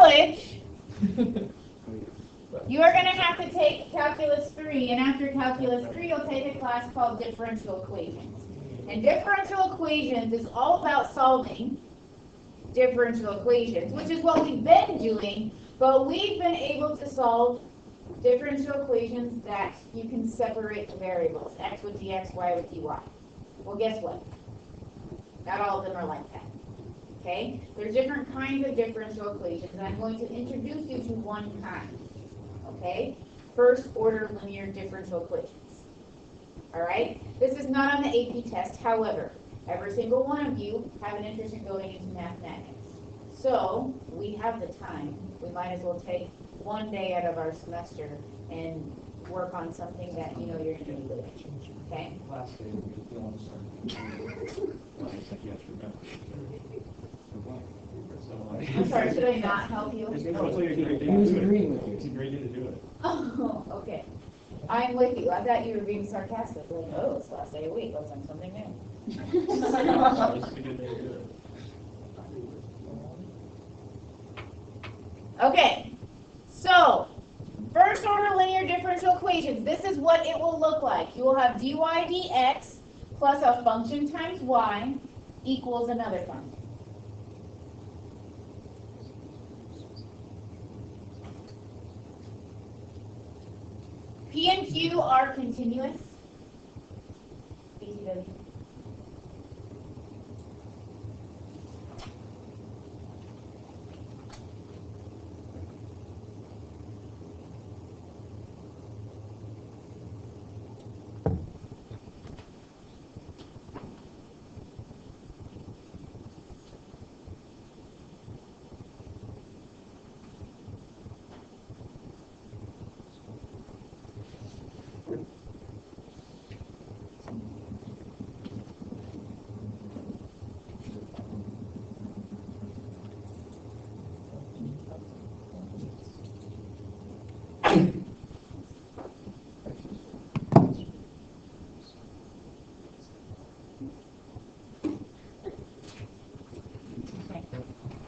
college, you are going to have to take Calculus 3, and after Calculus 3, you'll take a class called Differential Equations. And differential equations is all about solving differential equations, which is what we've been doing, but we've been able to solve differential equations that you can separate the variables, x with dx, y with dy. Well, guess what? Not all of them are like that. Okay? There's different kinds of differential equations, and I'm going to introduce you to one kind. Okay? First order linear differential equations. Alright? This is not on the AP test, however, every single one of you have an interest in going into mathematics. So, we have the time. We might as well take one day out of our semester and work on something that you know you're going to be doing. Okay? Last day I'm sorry, should I not help you? He was agreeing with you. It's a great day to do it. Oh, okay. I'm with you. I thought you were being sarcastic. Like, oh, it's the last day of the week. Let's learn something new. It's a good day to do it. Okay. So, first order linear differential equations. This is what it will look like. You will have dy dx plus a function times y equals another function. P and Q are continuous. BCW.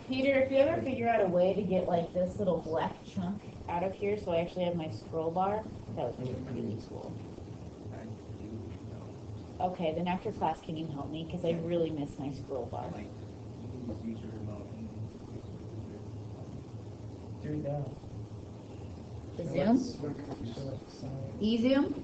Peter, if you ever figure out a way to get like this little black chunk out of here so I actually have my scroll bar, that would be really cool. Okay, then after class can you help me? Because I really miss my scroll bar. The Zoom? E-Zoom?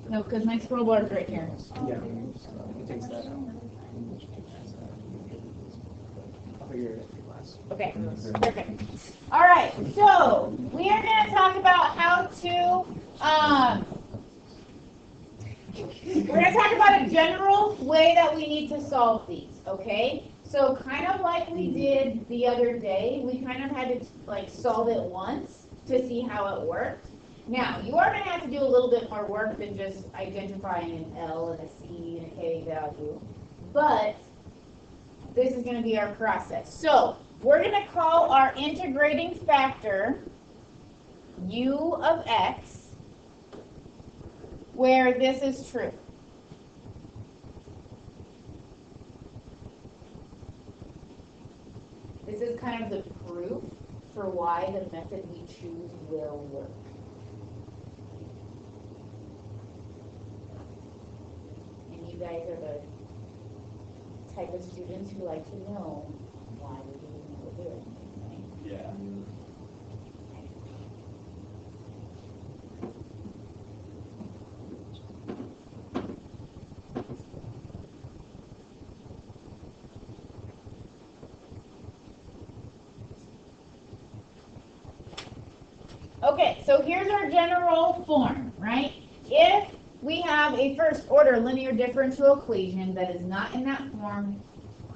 No, because my scroll bar is right here. Yeah, it takes that out. I'll figure it out for class. Okay, perfect. All right, so we are going to talk about how to, we're going to talk about a general way that we need to solve these, okay? So kind of like we did the other day, we kind of had to like solve it once to see how it worked. Now, you are going to have to do a little bit more work than just identifying an L and a C and a K value, but this is going to be our process. So, we're going to call our integrating factor u of x, where this is true. This is kind of the proof for why the method we choose will work. You guys are the type of students who like to know why we're doing what we're doing, right? Yeah. Okay, so here's our general form, right? If we have a first order linear differential equation that is not in that form,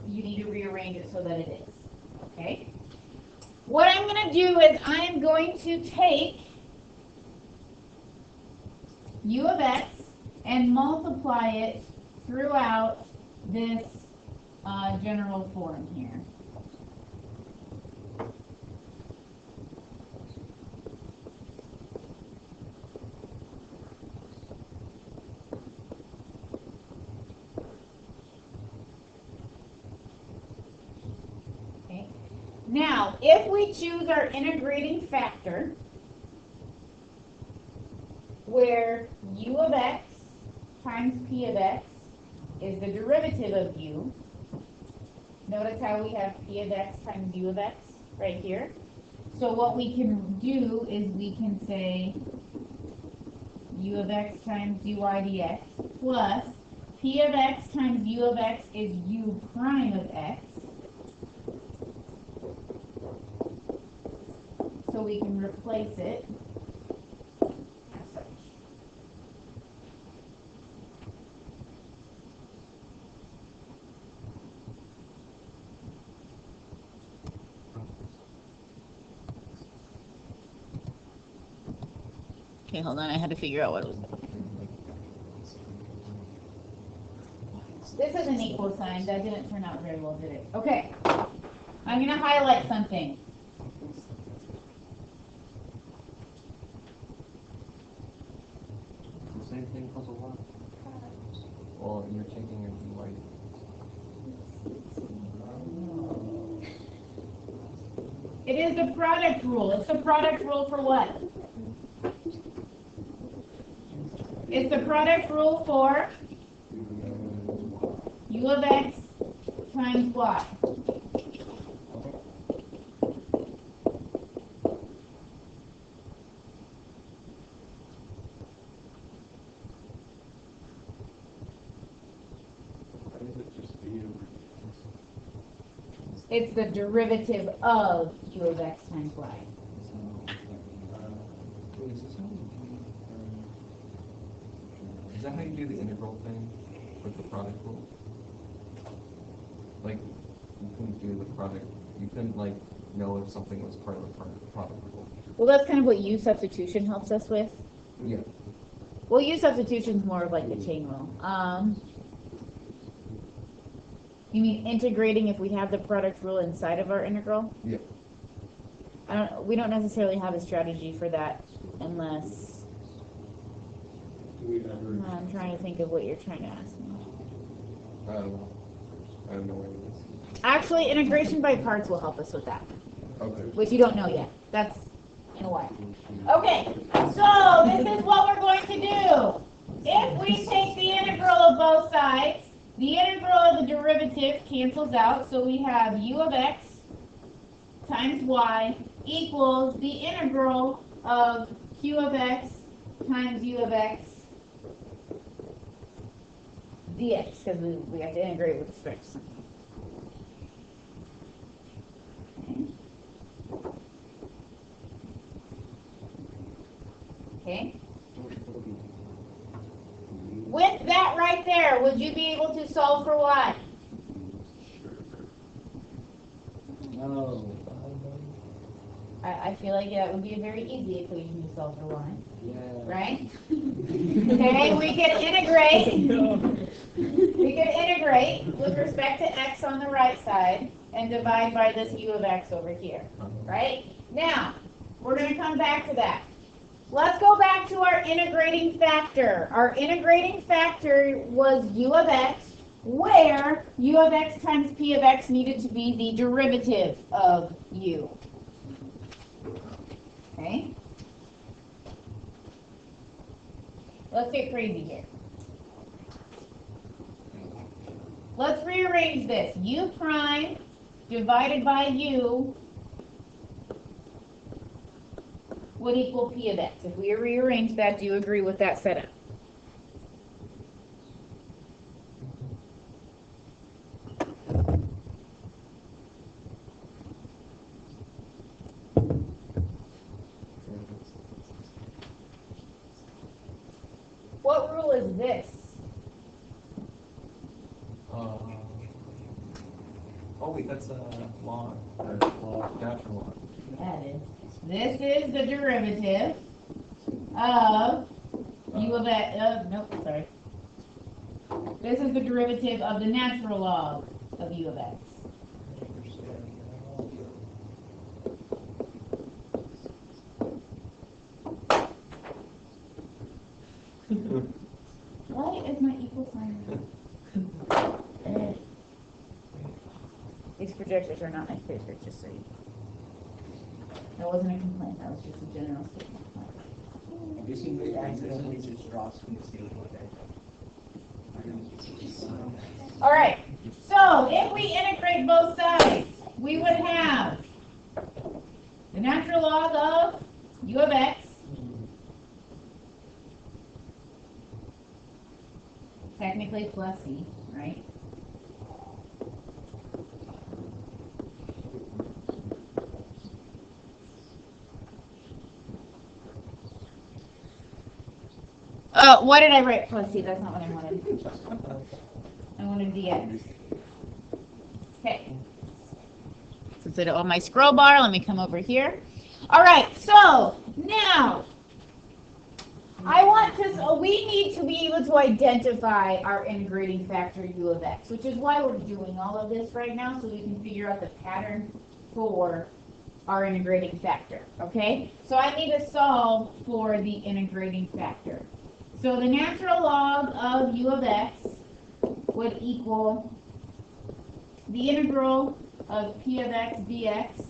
you need to rearrange it so that it is. Okay? What I'm going to do is I am going to take u of x and multiply it throughout this general form here. Okay. Now, if we choose our integrating factor, where u of x times p of x is the derivative of u. Notice how we have p of x times u of x right here. So what we can do is we can say u of x times dy dx plus p of x times u of x is u prime of x. So we can replace it. Okay, hold on, I had to figure out what it was. This is an equal sign. That didn't turn out very well, did it? Okay. I'm going to highlight something. The same thing plus a 1. Well, you're taking it in white. It is the product rule. It's the product rule for what? It's the product rule for u of x times y. It's the derivative of u of x times y. Is that how you do the integral thing with the product rule? Like, you couldn't do the product, you couldn't, like, know if something was part of the product rule. Well, that's kind of what u substitution helps us with. Yeah. Well, u substitution is more of like the chain rule. You mean integrating if we have the product rule inside of our integral? Yeah. We don't necessarily have a strategy for that unless... I'm trying to think of what you're trying to ask me. I don't know. I have no idea. Actually, integration by parts will help us with that, Okay. which you don't know yet. That's in a while. Okay, so this is what we're going to do. If we take the integral of both sides, the integral of the derivative cancels out, so we have u of x times y equals the integral of q of x times u of x dx, because we have to integrate with respect to something. Okay. With that right there, would you be able to solve for y? No. I feel like that would be a very easy equation to solve for y. Yeah. Right? Okay, we can integrate. We can integrate with respect to x on the right side and divide by this u of x over here. Right? Now, we're going to come back to that. Let's go back to our integrating factor. Our integrating factor was u of x, where u of x times p of x needed to be the derivative of u. Okay? Let's get crazy here. Let's rearrange this. U prime divided by u would equal p of x. If we rearrange that, do you agree with that setup? What rule is this? Oh wait, that's log, or natural log. That is. This is the derivative of U of x, nope, sorry. This is the derivative of the natural log of U of x. Why is my equal sign? These projectors are not my favorite, just so you know. That wasn't a complaint, that was just a general statement. Have you seen me accidentally just drops from the ceiling one day? All right, so if we integrate both sides, we would have the natural log of U of x technically plus c, right? What did I write plus c? That's not what I wanted. I wanted dx. Okay. So it's on my scroll bar. Let me come over here. All right, so now we need to be able to identify our integrating factor u of x, which is why we're doing all of this right now, so we can figure out the pattern for our integrating factor, okay? So I need to solve for the integrating factor. So the natural log of u of x would equal the integral of p of x dx.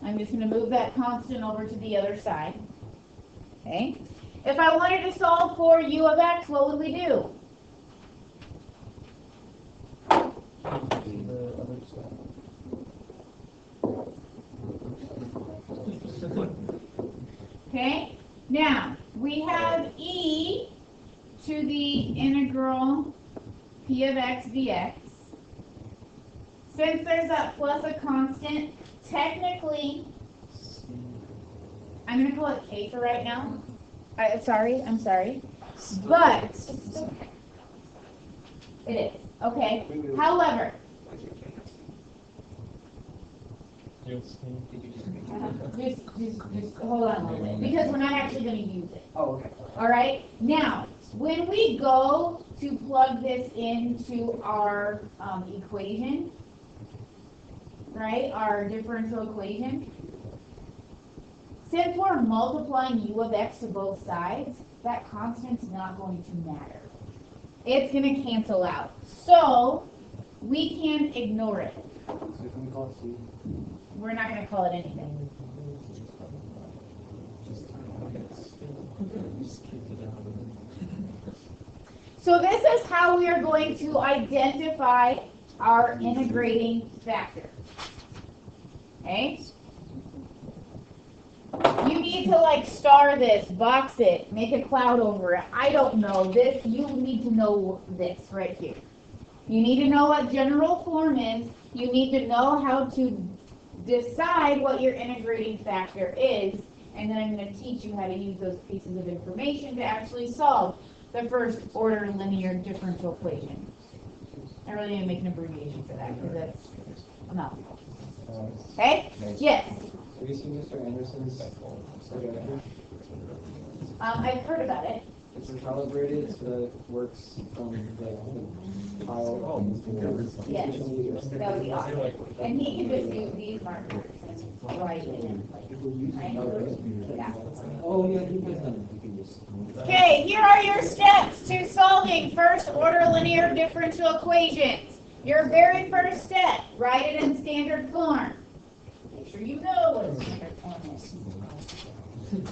I'm just going to move that constant over to the other side. Okay? If I wanted to solve for u of x, what would we do? Okay? Now, we have e to the integral p of x dx. Since there's that plus a constant, technically, I'm going to call it k for right now. I'm sorry. But, it is. Okay. However, just hold on a little bit, because we're not actually going to use it. Oh, okay. All right. Now, when we go to plug this into our equation, right, our differential equation, since we're multiplying u of x to both sides, that constant's not going to matter. It's going to cancel out. So, we can ignore it. So can we call it C? We're not going to call it anything. So this is how we are going to identify our integrating factor. Okay? You need to like star this, box it, make a cloud over it. I don't know this. You need to know this right here. You need to know what general form is. You need to know how to decide what your integrating factor is. And then I'm going to teach you how to use those pieces of information to actually solve the first order linear differential equation. I really didn't make an abbreviation for that because that's a mouthful. Okay? Yes? Have you seen Mr. Anderson's projector? I've heard about it. It's recalibrated so that it works from the tile. Yes, that would be awesome. And he can just use these markers and write it in place. Right? Yeah. Oh, yeah, you can just. Okay, here are your steps to solving first order linear differential equations. Your very first step, write it in standard form. Make sure you know what standard form is.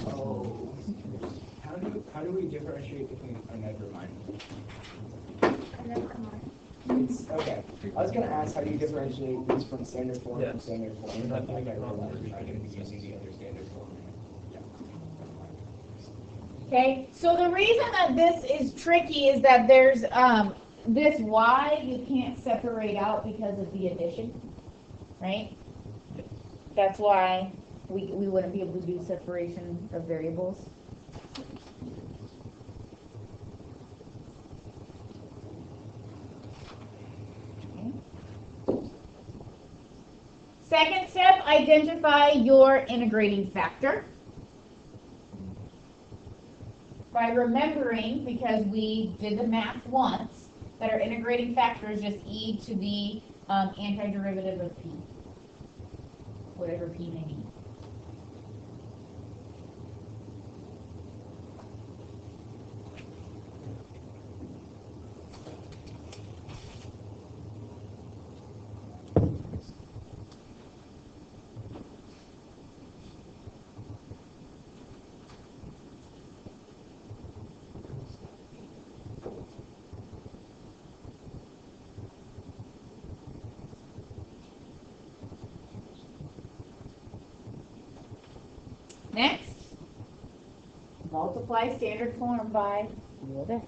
Oh. How do we differentiate between? Oh, never mind. Okay. I was going to ask how do you differentiate these from standard form from standard form. I think I realized I'm going to be using the other standard form. Okay, so the reason that this is tricky is that there's this y you can't separate out because of the addition, right? That's why we wouldn't be able to do separation of variables. Okay. Second step, identify your integrating factor. by remembering, because we did the math once, that our integrating factor is just e to the antiderivative of p, whatever p may be. Next, multiply standard form by u of x.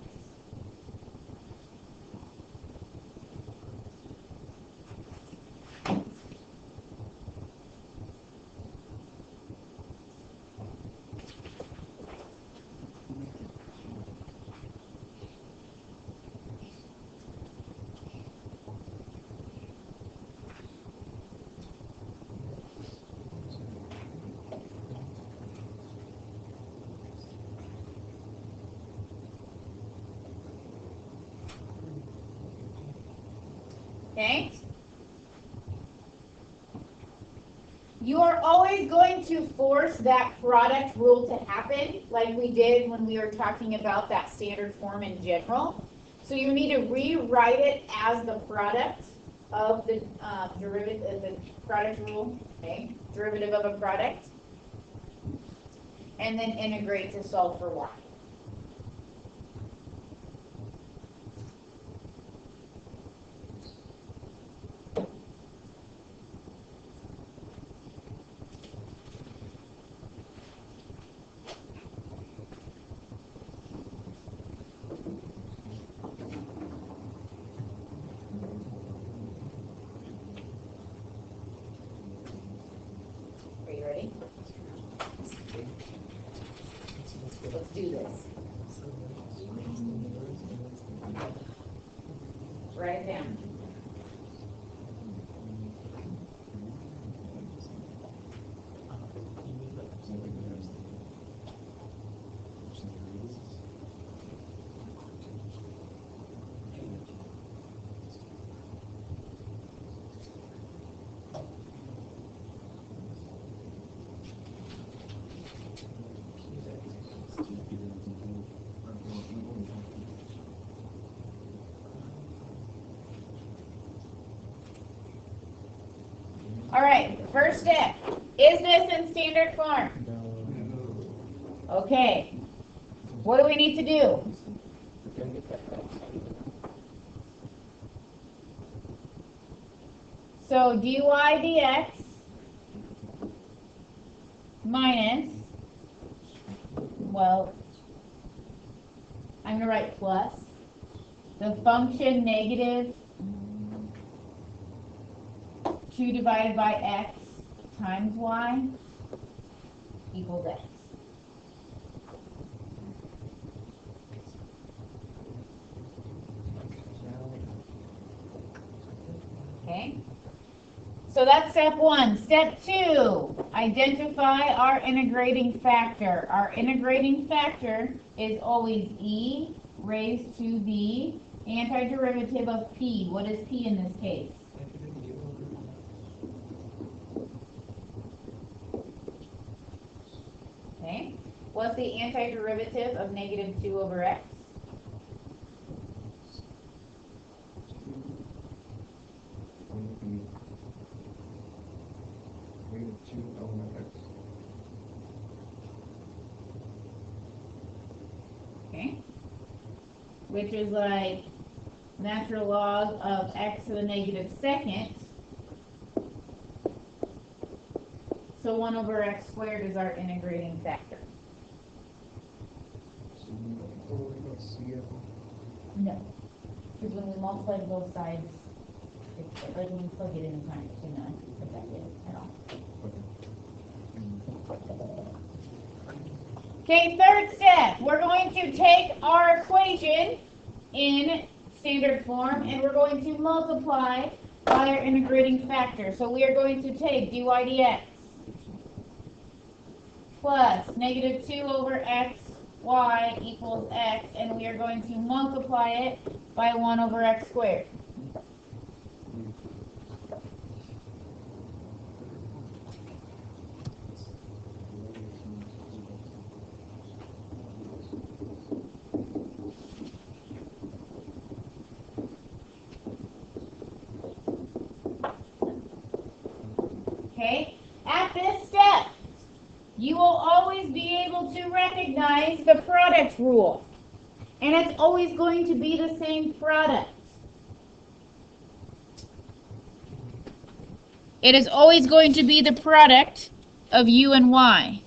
Okay? You are always going to force that product rule to happen, like we did when we were talking about that standard form in general. So you need to rewrite it as the product of the derivative, the product rule, okay? Derivative of a product, and then integrate to solve for y. Are you ready? Let's do this. Write it down. All right, first step. Is this in standard form? Okay. What do we need to do? So dy dx minus, well, I'm going to write plus, the function negative 2 divided by x times y equals x. Okay? So that's step one. Step two, identify our integrating factor. Our integrating factor is always e raised to the antiderivative of p. What is p in this case? Okay. What's the antiderivative of negative 2 over x? Okay. Which is like natural log of x to the negative second. So 1 over x squared is our integrating factor. No. Because when we multiply both sides, it's like when we plug it in time, it's not effective at all. Okay, third step. We're going to take our equation in standard form and we're going to multiply by our integrating factor. So we are going to take dy dx plus negative 2 over x y equals x, and we are going to multiply it by 1 over x squared. Okay, at this step, you will always be able to recognize the product rule. And it's always going to be the same product. It is always going to be the product of u and y.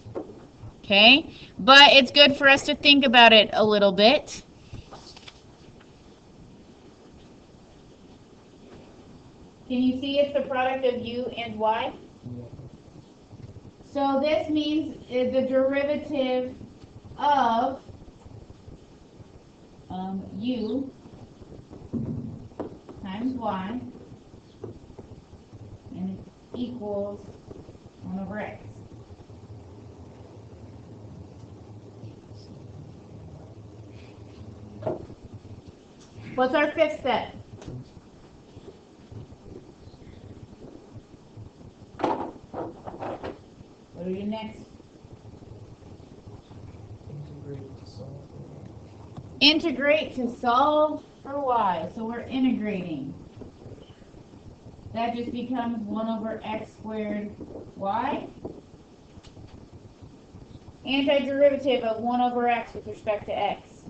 Okay? But it's good for us to think about it a little bit. Can you see it's the product of u and y? So this means the derivative of u times y and it equals 1 over x. What's our fifth step? What do we do next? Integrate to solve for y. So we're integrating. That just becomes 1 over x squared y. Antiderivative of 1 over x with respect to x.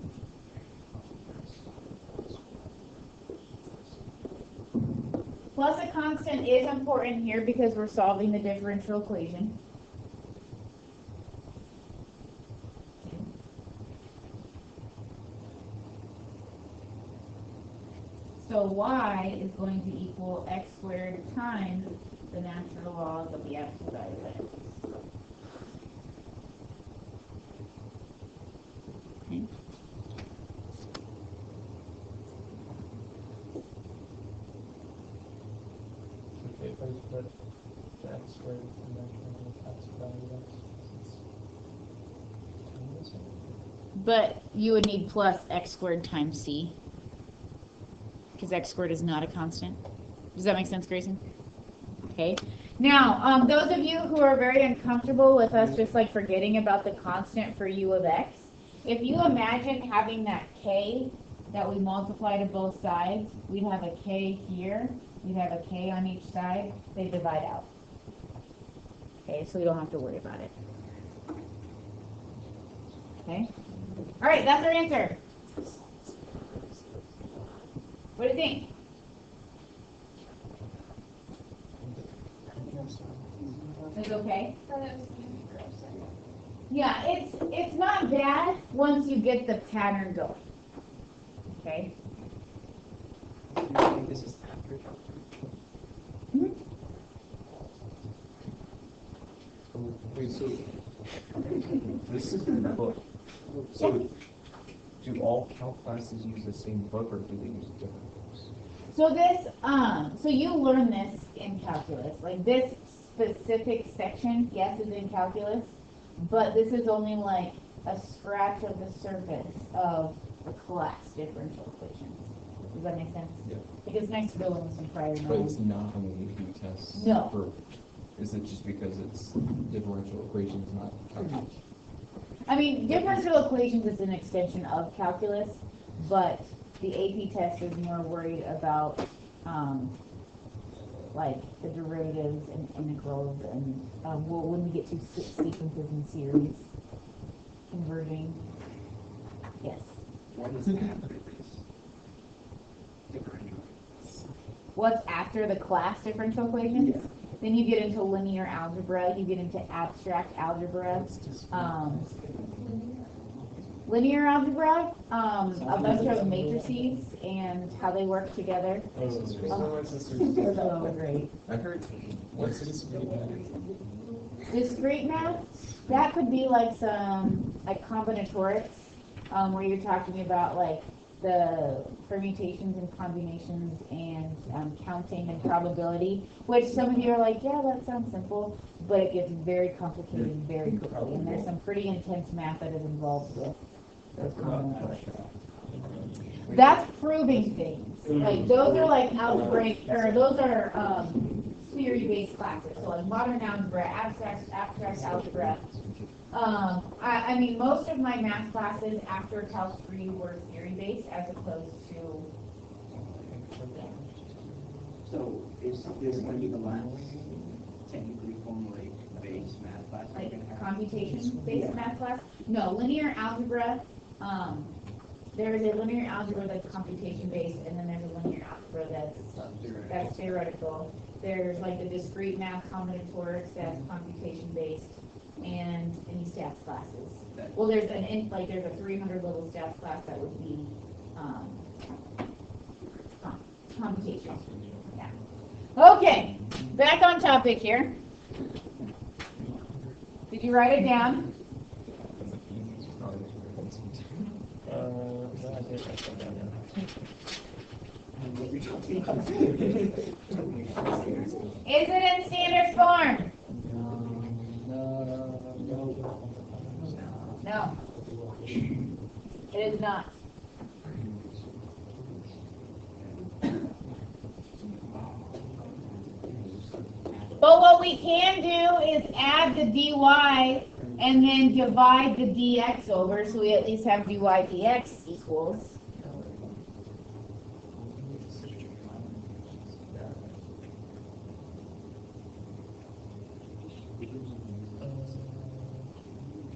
Plus a constant is important here because we're solving the differential equation. So y is going to equal x squared times the natural log of the absolute value of x. Okay. Okay, if I put the x squared and then the absolute value of x. But you would need plus x squared times c, because x squared is not a constant. Does that make sense, Grayson? Okay. Now, those of you who are very uncomfortable with us just like forgetting about the constant for u of x, if you imagine having that k that we multiply to both sides, we'd have a k here, we'd have a k on each side, they divide out. Okay, so we don't have to worry about it. Okay? All right, that's our answer. What do you think? It's okay? Yeah, it's not bad once you get the pattern going. Okay? I think this is after. Wait, so this is the book. So do all calc classes use the same book or do they use different books? So this, so you learn this in calculus. Like this specific section, yes, is in calculus, but this is only like a scratch of the surface of the class differential equations. Does that make sense? Yeah. Because it's nice to go in some prior But it's knowledge. not on the AP test? No. Or is it just because it's differential equations, not calculus? I mean, differential equations is an extension of calculus, but the AP test is more worried about like the derivatives and integrals and when we get to sequences and series, converging. Yes. What is that? What's after the class differential equations? Yeah. Then you get into linear algebra, you get into abstract algebra. Linear algebra, a bunch of matrices and how they work together. Oh, great. I heard, what's this? Discrete math, that could be like some, like combinatorics, where you're talking about like the permutations and combinations and counting and probability, which some of you are like, yeah, that sounds simple, but it gets very complicated very quickly, and there's some pretty intense math that is involved with That's proving things. Like those are like algebraic, or those are theory-based classes. So like modern algebra, abstract algebra. I mean, most of my math classes after Calc 3 were theory-based as opposed to. So is this going to be the last technically formally based math class? Like computation-based math class? No, linear algebra. There is a linear algebra that's computation-based, and then there's a linear algebra that's theoretical. There's like the discrete math combinatorics that's computation-based, and any stats classes. Well, there's there's a 300 level stats class that would be computation. Yeah. Okay, back on topic here. Did you write it down? No, I did write that down. Is it in standard form? No. It is not. But what we can do is add the dy and then divide the dx over, so we at least have dy dx equals.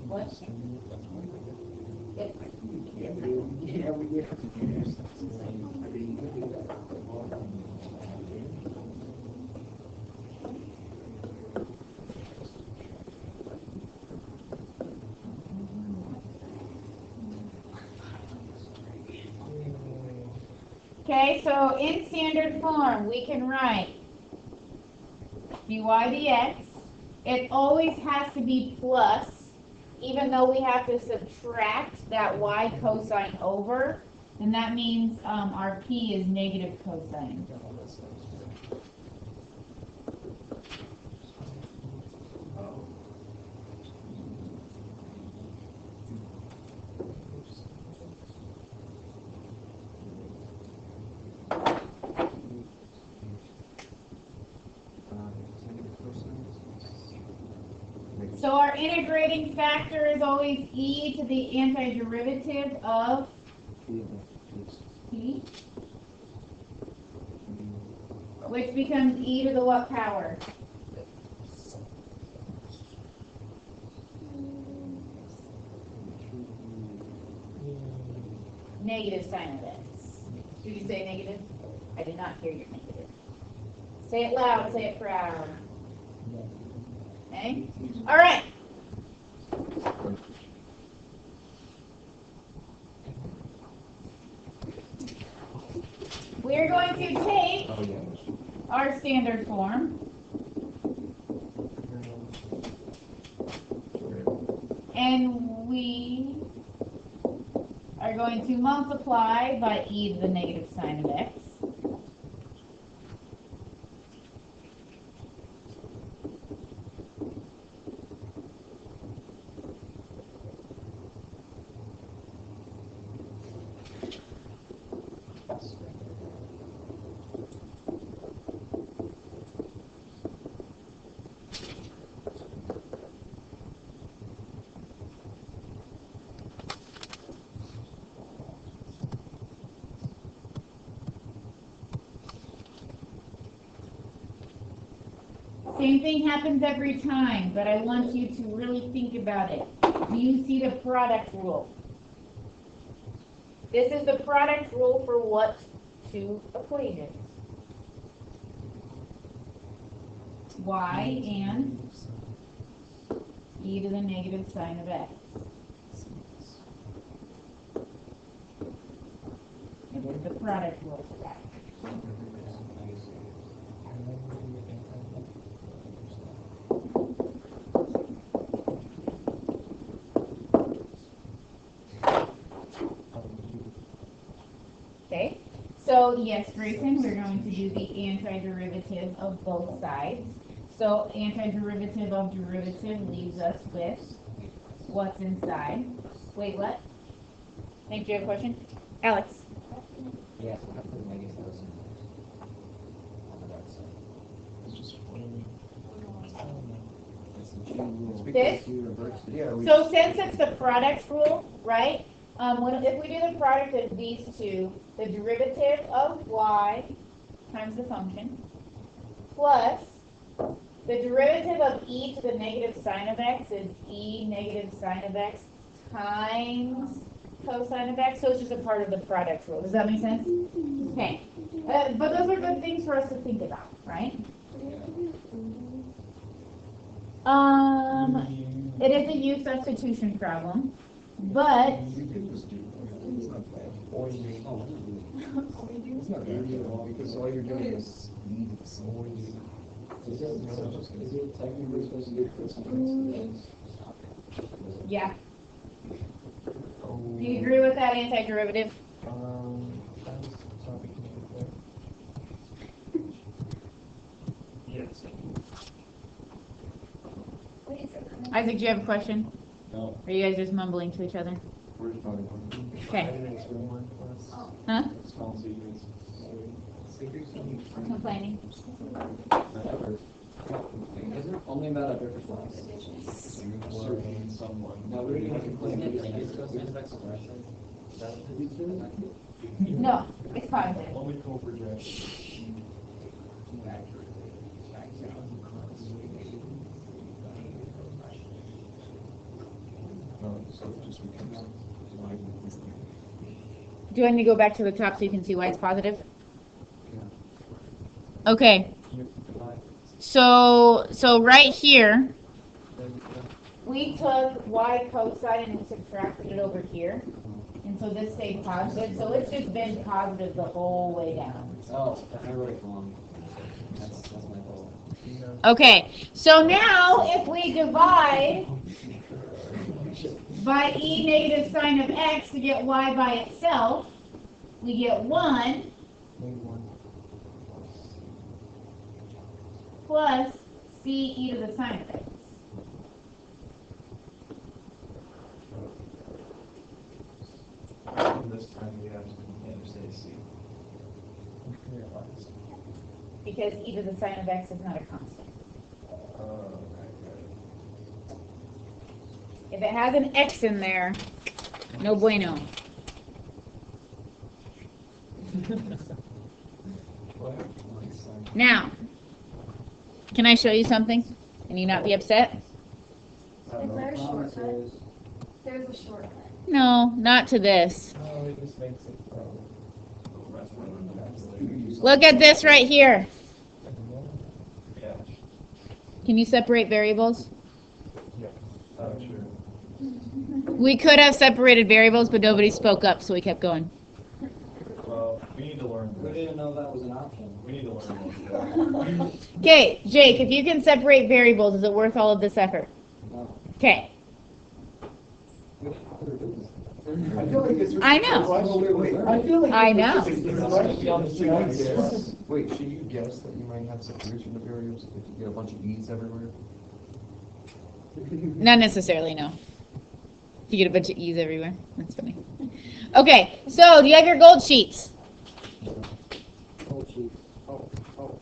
What? Okay, so in standard form, we can write dy dx. It always has to be plus, even though we have to subtract that y cosine over, and that means our p is negative cosine. So our integrating factor is always e to the antiderivative of p, which becomes e to the what power? Negative sine of x. Did you say negative? I did not hear your negative. Say it loud, say it proud. Okay? All right. We're going to take our standard form and we are going to multiply by e to the negative sine of x. Same thing happens every time, but I want you to really think about it. Do you see the product rule? This is the product rule for what two equations? Y and e to the negative sine of x. And what is the product rule for that? Okay, so yes, Grayson, we're going to do the antiderivative of both sides. So antiderivative of derivative leaves us with what's inside. Wait, what? Nick, do you have a question? Alex? Yes, I have to negative those. It's just funny. I don't know. This? Yeah, we. So since it's the product rule, right? If we do the product of these two, the derivative of y times the function plus the derivative of e to the negative sine of x is e negative sine of x times cosine of x. So it's just a part of the product rule. Does that make sense? Okay. But those are good things for us to think about, right? It is a U substitution problem, but You can just do it. It's not bad. Or you. It's not bad at all, because all you're doing is lead the same. Is it technically supposed to be cosine? yeah. Oh. Do you agree with that antiderivative? That was the topic there. Yes. Isaac, do you have a question? No. Or are you guys just mumbling to each other? We're just talking. Okay. Huh? Complaining. Is it only about a different class? No, we're going to complain it like it's cosine of x expression. No, it's positive. Only co-projection. So it just becomes. Do I need to go back to the top so you can see why it's positive? Okay. So right here, we took y cosine and we subtracted it over here. And so this stayed positive. So it's just been positive the whole way down. Oh, I wrote it wrong. That's my fault. Okay. So now if we divide by e negative sine of x to get y by itself, we get 1 plus c e to the sine of x. This time we have to say C. Because e to the sine of x is not a constant. If it has an x in there, no bueno. Now, can I show you something? Can you not be upset? Is there a shortcut? There's a shortcut. No, not to this. No, it just makes it. Look at this right here. Yeah. Can you separate variables? Sure. We could have separated variables, but nobody spoke up, so we kept going. Well, we need to learn. We didn't know that was an option. We need to learn. Okay, Jake, if you can separate variables, is it worth all of this effort? No. Okay. I feel like it's. I know. I feel like. I know. Wait, should you guess that you might have separation of variables if you get a bunch of e's everywhere? Not necessarily, no. You get a bunch of e's everywhere. That's funny. Okay, so do you have your gold sheets?